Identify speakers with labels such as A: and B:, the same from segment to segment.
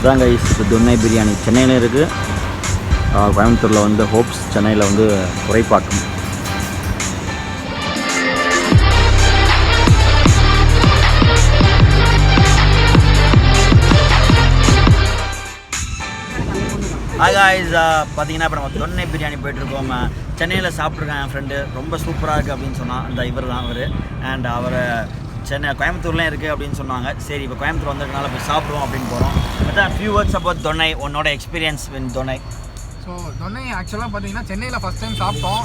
A: இதுதான் கைஸ் தொன்னை பிரியாணி. சென்னையில் இருக்குது, கோயம்புத்தூரில் வந்து ஹோப்ஸ், சென்னையில் வந்து துறைப்பாக்கம். பார்த்தீங்கன்னா இப்போ நம்ம தொன்னை பிரியாணி போயிட்டுருக்கோம். சென்னையில் சாப்பிட்ருக்கேன், என் ஃப்ரெண்டு ரொம்ப சூப்பராக இருக்குது அப்படின்னு சொன்னான். அந்த இவர் தான் அவர். அண்ட் அவரை சென்னை கோயம்புத்தூர்லேயும் இருக்குது அப்படின்னு சொன்னாங்க. சரி, இப்போ கோயம்புத்தூர் வந்ததுனால போய் சாப்பிடுவோம் அப்படின்னு போகிறோம். அதான் ஃபியூ வேர்ட்ஸ் அபவுட் தொன்னை, உன்னோட எக்ஸ்பீரியன்ஸ் வின் தொன்னை.
B: ஸோ தொன்னை ஆக்சுவலாக பார்த்தீங்கன்னா சென்னையில் ஃபஸ்ட் டைம் சாப்பிட்டோம்.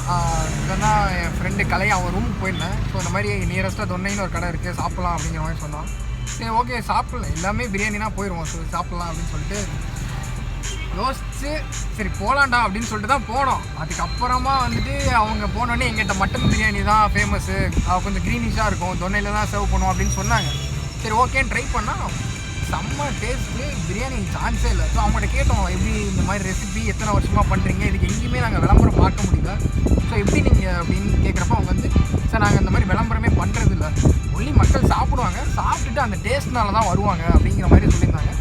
B: இதெல்லாம் என் ஃப்ரெண்டு கலை, அவன் ரூமுக்கு போயிருந்தேன். ஸோ இந்த மாதிரி நியரஸ்ட்டாக தொன்னைன்னு ஒரு கடை இருக்குது, சாப்பிட்லாம் அப்படிங்கிற மாதிரி சொன்னான். சரி, ஓகே சாப்பிடலாம், எல்லாமே பிரியாணினா போயிடுவோம், ஸோ சாப்பிட்லாம் அப்படின்னு சொல்லிட்டு யோசிச்சு சரி போகலாண்டா அப்படின்னு சொல்லிட்டு தான் போனோம். அதுக்கப்புறமா வந்துட்டு அவங்க போனோடனே எங்கிட்ட மட்டன் பிரியாணி தான் ஃபேமஸ்ஸு, கொஞ்சம் க்ரீனிஷாக இருக்கும், தொன்னையில் தான் சர்வ் பண்ணுவோம் அப்படின்னு சொன்னாங்க. சரி ஓகேன்னு ட்ரை பண்ணால் செம்ம டேஸ்ட்டு, பிரியாணி சான்ஸே இல்லை. ஸோ அவங்கள்ட்ட கேட்டோம், எப்படி இந்த மாதிரி ரெசிபி எத்தனை வருஷமாக பண்ணுறீங்க, இதுக்கு எங்கேயுமே நாங்கள் விளம்பரம் பார்க்க முடியல, ஸோ எப்படி நீங்கள் அப்படின்னு கேட்குறப்ப அவங்க வந்து சார் நாங்கள் இந்த மாதிரி விளம்பரமே பண்ணுறது இல்லை, ஒன்லி மக்கள் சாப்பிடுவாங்க, சாப்பிட்டுட்டு அந்த டேஸ்ட்னால தான் வருவாங்க அப்படிங்கிற மாதிரி சொல்லியிருந்தாங்க.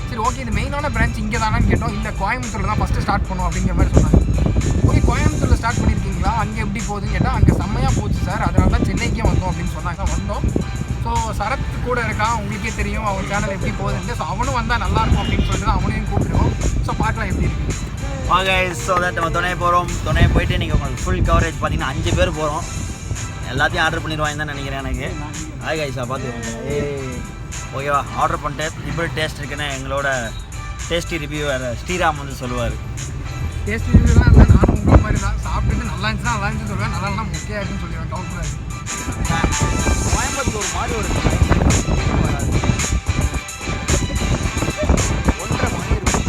B: சரி ஓகே, இது மெயினான பிரான்ச் இங்கே தானான்னு கேட்டோம். இல்லை, கோயம்புத்தூரில் தான் ஃபஸ்ட்டு ஸ்டார்ட் பண்ணுவோம் அப்படிங்கிற மாதிரி சொன்னாங்க. ஓகே, கோயம்புத்தூரில் ஸ்டார்ட் பண்ணியிருக்கீங்களா, அங்கே எப்படி போகுதுன்னு கேட்டால் அங்கே செம்மையாக போச்சு சார், அதனால தான் சென்னைக்கே வந்தோம் அப்படின்னு சொன்னாங்க. வந்தோம். ஸோ சரத் கூட இருக்கான், உங்களுக்கே தெரியும் அவன் சேனல் எப்படி போகுதுன்னு. ஸோ அவனும் வந்தால் நல்லாயிருக்கும் அப்படின்னு சொல்லிட்டு தான் அவனையும் கூப்பிட்டுருவோம். ஸோ பார்க்கலாம் எப்படி இருக்குது.
A: ஓகே, ஸோ தட் நம்ம துணையை போகிறோம். துணையை போயிட்டு நீங்கள் உங்களுக்கு ஃபுல் கவரேஜ் பார்த்தீங்கன்னா 5 பேர் போகிறோம். எல்லாத்தையும் ஆர்டர் பண்ணிடுவாங்க தான் நினைக்கிறேன் எனக்கு. ஆய் கைஸா பார்த்துக்கோங்க. ஓகேவா, ஆர்டர் பண்ணிட்டு இப்படி டேஸ்ட் இருக்குன்னு எங்களோட டேஸ்டி ரிவ்யூவர் ஸ்ரீராம் வந்து சொல்லுவார்.
B: டேஸ்ட் ரிவ்யூலாம் இல்லை, நானும் உங்களை மாதிரி தான் சாப்பிட்டுட்டு நல்லா இருந்துச்சுன்னா நல்லா இருந்துச்சு சொல்லுவேன், நல்லா இருந்தால் முக்கியம் இருக்குன்னு சொல்லுவேன். கவுக்கூடாது.
A: கோயம்புத்தூர் மாதிரி ஒரு 1.5 மணி இருக்கும்.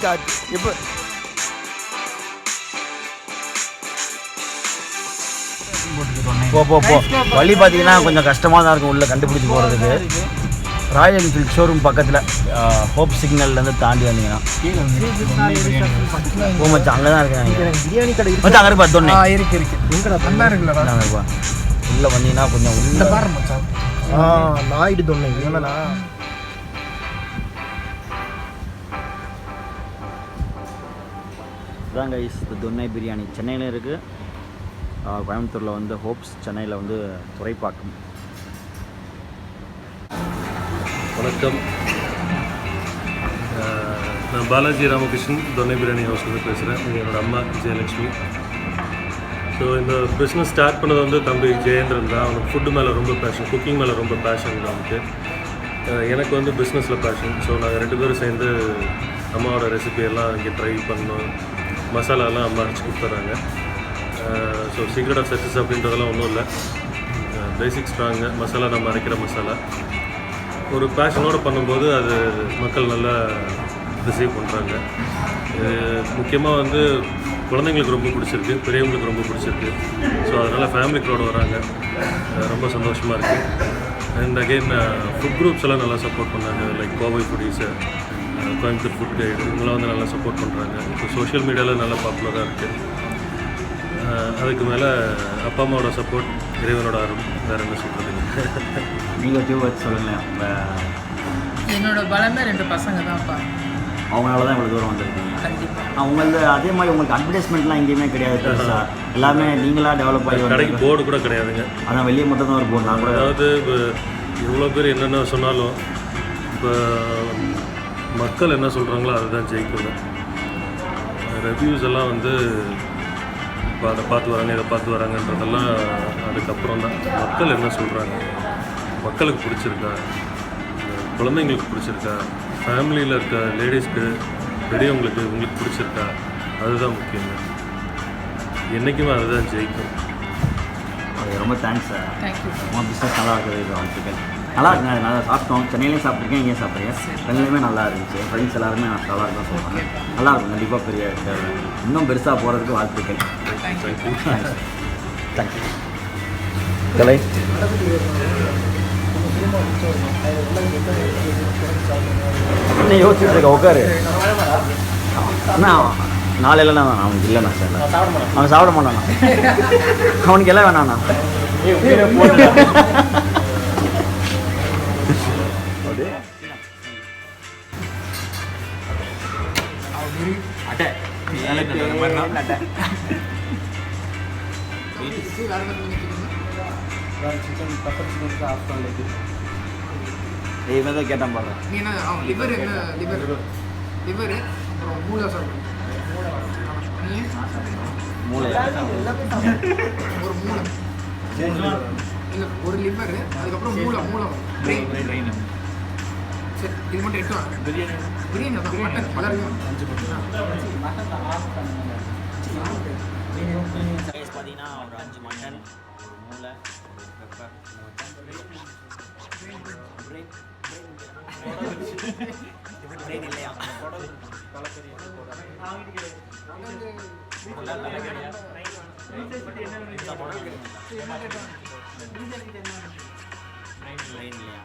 A: காற்று இப்போ போ வழி பார்த்தீங்கன்னா கொஞ்சம் கஷ்டமாக தான் இருக்கும் உள்ளே கண்டுபிடிச்சி போகிறதுக்கு. ராயல் என்ஃபீல்ட் ஷோரூம் பக்கத்தில் ஹோப் சிக்னல்லேருந்து தாண்டி வந்தீங்கன்னா மச்சான் அங்கே தான் இருக்கேன். பிரியாணி கடை மச்சான் அங்கே இருக்கு, தொன்னை
B: இருக்கு நல்லா இருக்குல்லப்பா.
A: உள்ளே வந்தீங்கன்னா கொஞ்சம் உள்ள
B: பாரு மச்சான்.
C: நாயுடு தொன்னை என்னன்னா
A: இதான் கைஸ் தொன்னை பிரியாணி. சென்னையில் இருக்குது, கோயம்புத்தூரில் வந்து ஹோப்ஸ், சென்னையில் வந்து துறைப்பாக்கம்.
D: வணக்கம், நான் பாலாஜி ராமகிருஷ்ணன், தொன்னை பிரியாணி ஹவுஸ்லேருந்து பேசுகிறேன். என்னோடய அம்மா ஜெயலக்ஷ்மி. ஸோ இந்த பிஸ்னஸ் ஸ்டார்ட் பண்ணது வந்து தம்பி ஜெயேந்திரன் தான். அவனுக்கு ஃபுட்டு மேலே ரொம்ப பேஷன், குக்கிங் மேலே ரொம்ப பேஷன் அவனுக்கு. எனக்கு வந்து பிஸ்னஸில் பேஷன். ஸோ நாங்கள் 2 பேரும் சேர்ந்து அம்மாவோட ரெசிபியெல்லாம் இங்கே ட்ரை பண்ணோம். மசாலாலாம் அம்மா அரைச்சி கொடுத்துட்றாங்க. ஸோ சீக்ரெட் ஆஃப் சக்ஸஸ் அப்படின்றதெல்லாம் ஒன்றும் இல்லை, பேசிக் ஸ்ட்ராங்கு மசாலா, நம்ம அரைக்கிற மசாலா ஒரு பேஷனோடு பண்ணும்போது அது மக்கள் நல்லா ரிசீவ் பண்ணுறாங்க. முக்கியமாக வந்து குழந்தைங்களுக்கு ரொம்ப பிடிச்சிருக்கு, பெரியவங்களுக்கு ரொம்ப பிடிச்சிருக்கு. ஸோ அதனால் ஃபேமிலி க்ரௌட் வராங்க, ரொம்ப சந்தோஷமாக இருக்குது. அண்ட் அகெயின் ஃபுட் குரூப்ஸ் எல்லாம் நல்லா சப்போர்ட் பண்ணாங்க. Like Kovai foodies, Coimbatore food guide, இவங்களாம் வந்து நல்லா சப்போர்ட் பண்ணுறாங்க. இப்போ சோஷியல் மீடியாவில் நல்லா பாப்புலராக இருக்குது. அதுக்கு மேலே அப்பா அம்மாவோட சப்போர்ட், இறைவனோட அருள், வேறு என்ன சொல்கிறது.
A: நீங்கள் டியூ வச்சு சொல்லுங்களேன்.
E: என்னோடய பலமே 2 பசங்க தான்ப்பா.
A: அவங்களால தான் இவ்வளோ தூரம் வந்திருக்கீங்க.
E: கண்டிப்பாக
A: அவங்களது அதே மாதிரி உங்களுக்கு அட்வர்டைஸ்மெண்ட்லாம் எங்கேயுமே கிடையாது பெருசாக, எல்லாமே நீங்களாக டெவலப் ஆகி
D: கடைக்கு போர்டு கூட கிடையாதுங்க.
A: அதான் வெளியே மட்டும் தான் ஒரு போர்டு. நான் கூட
D: அதாவது இப்போ இவ்வளோ பேர் என்னென்ன சொன்னாலும் இப்போ மக்கள் என்ன சொல்கிறாங்களோ அதுதான் ஜெயிக்குங்க. ரிவ்யூஸ் எல்லாம் வந்து இப்போ அதை பார்த்து வராங்க, இதை பார்த்து வராங்கன்றதெல்லாம் அதுக்கப்புறம் தான். மக்கள் என்ன சொல்கிறாங்க, மக்களுக்கு பிடிச்சிருக்கா, குழந்தைங்களுக்கு பிடிச்சிருக்கா, ஃபேமிலியில் இருக்க லேடிஸ்க்கு, பெரியவங்களுக்கு இவங்களுக்கு பிடிச்சிருக்கா, அதுதான் முக்கியங்க. என்றைக்குமே அதுதான் ஜெயிக்கும்.
A: அது ரொம்ப தேங்க்ஸ் சார்.
E: தேங்க்யூ.
A: உங்கள் பிஸ்னஸ் நல்லா இருக்குது, வாழ்த்துக்கள். நல்லா இருக்குங்க. நல்லா சாப்பிட்டோம், சென்னையிலையும் சாப்பிட்ருக்கேன், இங்கேயும் சாப்பிட்றேன். ரெண்டுலேயுமே நல்லா இருந்துச்சு. ஃப்ரெண்ட்ஸ் எல்லாருமே நல்லா இருக்கும் சொல்லுவாங்க. நல்லாயிருக்கும், கண்டிப்பாக பெரிய இன்னும் பெருசாக போகிறதுக்கு வாழ்த்துக்கள். தேங்க்யூ. கலை என்ன யோசிச்சுட்டு இருக்க, உட்காரு. அண்ணா நாளையிலண்ணா அவனுக்கு இல்லைண்ணா சார், அவன் சாப்பிட மாட்டானா, அவனுக்கு எல்லாம் வேணாண்ணா. இவன் தான் கேட்டான் பாரு.
B: நீ என்ன லிவர் என்ன லிவர் அப்புறம் மூளை சாப்பிடு. நீ
A: மூளையா?
B: ஒரு மூளை இல்லை ஒரு லிவர் அதுக்கப்புறம் மூளை பிரெயின். சரி இது மட்டும் 8 வாங்க. பிரியாணி தான் மட்டன் பலருக்கும்
A: சைஸ் பார்த்தீங்கன்னா ஒரு 5 மட்டன், ஒரு மூளை, ஒரு பெப்பர், பிரெயின் இல்லையா? பிரெயின் இல்லையா?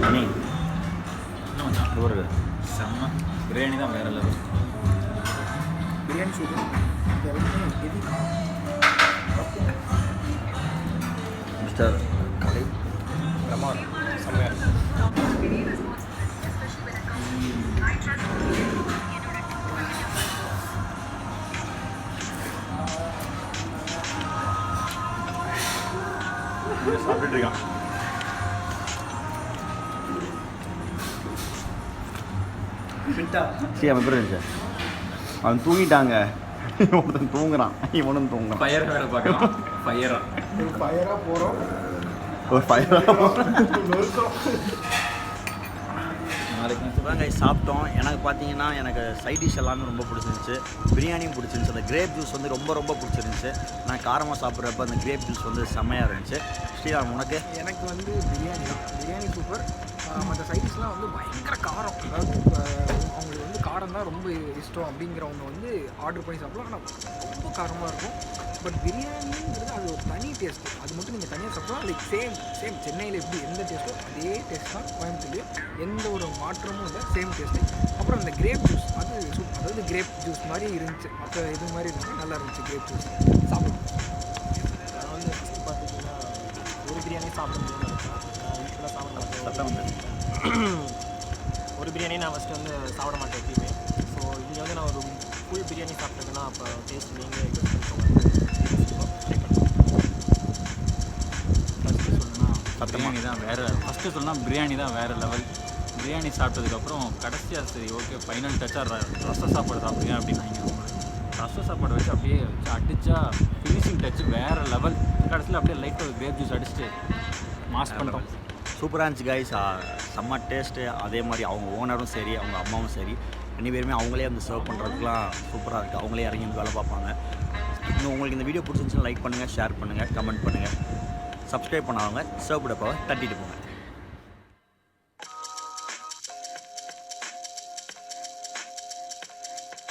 A: அண்ணி ஒரு செம்ம பிரியாணி தான் வேற லெவல்.
B: பிரியாணி சூப்பர்.
A: மிஸ்டர் கலை
D: சாப்பிட்டுட்டு இருக்கான்.
A: சரி அவன் எப்படி இருந்துச்சு? அவன் தூங்கிட்டாங்க. ஒருத்தன் தூங்குறான், இவனும் தூங்குறான்.
F: ஃபயர் வேறு பார்க்கலாம். ஃபயரா
B: ஒரு ஃபயராக போகிறோம்.
A: ஒரு ஃபயராக
F: நாளைக்கு
A: சாப்பிட்டோம். எனக்கு பார்த்தீங்கன்னா எனக்கு சைட் டிஷ் எல்லாமே ரொம்ப பிடிச்சிருந்துச்சு. பிரியாணியும் பிடிச்சிருந்துச்சு. அந்த கிரேப் ஜூஸ் வந்து ரொம்ப பிடிச்சிருந்துச்சு. நான் காரமாக சாப்பிட்றப்ப அந்த கிரேப் ஜூஸ் வந்து செம்மையாக இருந்துச்சு. ஸ்ரீராம் உனக்கு?
B: எனக்கு வந்து பிரியாணி தான். பிரியாணி சூப்பர். மற்ற சைடிஷ்லாம் வந்து பயங்கர காரம். அதாவது அவங்களுக்கு வந்து காரம் தான் ரொம்ப இஷ்டம் அப்படிங்கிறவங்க வந்து ஆர்டர் பண்ணி சாப்பிடலாம். ஆனால் ரொம்ப காரமாக இருக்கும். பட் பிரியாணிங்கிறது அது ஒரு தனி டேஸ்ட்டு. அது மட்டும் நீங்கள் தனியாக சாப்பிட்லாம். லைக் சேம் சென்னையில் எப்படி எந்த டேஸ்ட்டோ அதே டேஸ்ட் தான் கோயம்புத்தூர்லேயும். எந்த ஒரு மாற்றமும் இல்லை, சேம் டேஸ்ட்டு. அப்புறம் அந்த கிரேப் ஜூஸ் அது அதாவது கிரேப் ஜூஸ் மாதிரி இருந்துச்சு. மற்ற இது மாதிரி இருந்தால் நல்லா இருந்துச்சு கிரேப் ஜூஸ். சாப்பிடலாம்.
C: நான் வந்து பார்த்திங்கன்னா ஒரு பிரியாணி சாப்பிட முடியும்னு நினச்சேன். நான் வீட்டில் சாப்பிட மாட்டேன். ஒரு பிரியாணி நான் ஃபஸ்ட்டு வந்து சாப்பிட மாட்டேன் எப்பயுமே. ஸோ இங்கே வந்து நான் ஒரு ஃபுல் பிரியாணி சாப்பிட்டதுன்னா அப்போ டேஸ்ட் நீங்களே
F: பிரியாணி தான் வேறு. ஃபஸ்ட்டு சொல்லலாம் பிரியாணி தான் வேறு லெவல். பிரியாணி சாப்பிட்டதுக்கப்புறம் கடைசியாக சரி ஓகே ஃபைனல் டச்சாக ரசம் சாப்பாடு சாப்பிடுங்க அப்படின்னாங்க. ரசம் சாப்பாடு வச்சு அப்படியே வச்சு அடித்தா ஃபினிஷிங் டச்சு வேறு லெவல். கடைசியில் அப்படியே லைட்டாக கிரேப் ஜூஸ் அடிச்சுட்டு மாஸ் பண்ணுறோம்.
A: சூப்பராக இருந்துச்சு கைஸ். செம்ம டேஸ்ட்டு. அதே மாதிரி அவங்க ஓனரும் சரி, அவங்க அம்மாவும் சரி, 2 பேருமே அவங்களே வந்து சர்வ் பண்ணுறதுக்குலாம் சூப்பராக இருக்குது. அவங்களே இறங்கி வந்து வேலை பார்ப்பாங்க. இன்னும் உங்களுக்கு இந்த வீடியோ பிடிச்சிருந்துச்சுன்னா லைக் பண்ணுங்கள், ஷேர் பண்ணுங்கள், கமெண்ட் பண்ணுங்கள். சப்ஸ்கிரைப் பண்ணாதவங்க சர்வ் கூட போக தட்டிட்டு போங்க.